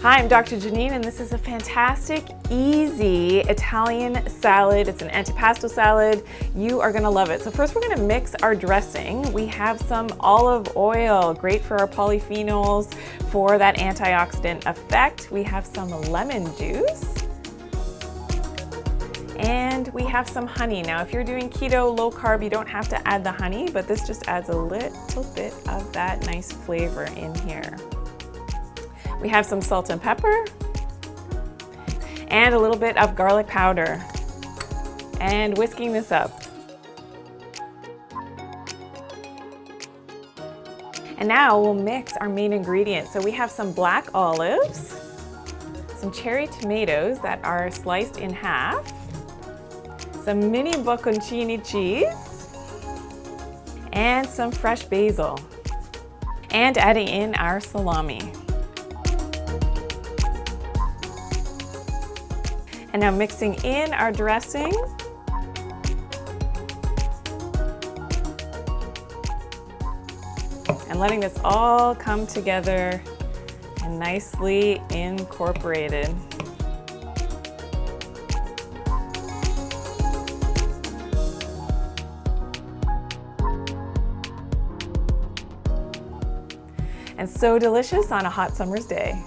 Hi, I'm Dr. Janine, and this is a fantastic, easy Italian salad. It's an antipasto salad. You are gonna love it. So first we're gonna mix our dressing. We have some olive oil, great for our polyphenols, for that antioxidant effect. We have some lemon juice. And we have some honey. Now, if you're doing keto, low carb, you don't have to add the honey, but this just adds a little bit of that nice flavor in here. We have some salt and pepper and a little bit of garlic powder, and whisking this up. And now we'll mix our main ingredients. So we have some black olives, some cherry tomatoes that are sliced in half, some mini bocconcini cheese, and some fresh basil, and adding in our salami. And now mixing in our dressing. And letting this all come together and nicely incorporated. And so delicious on a hot summer's day.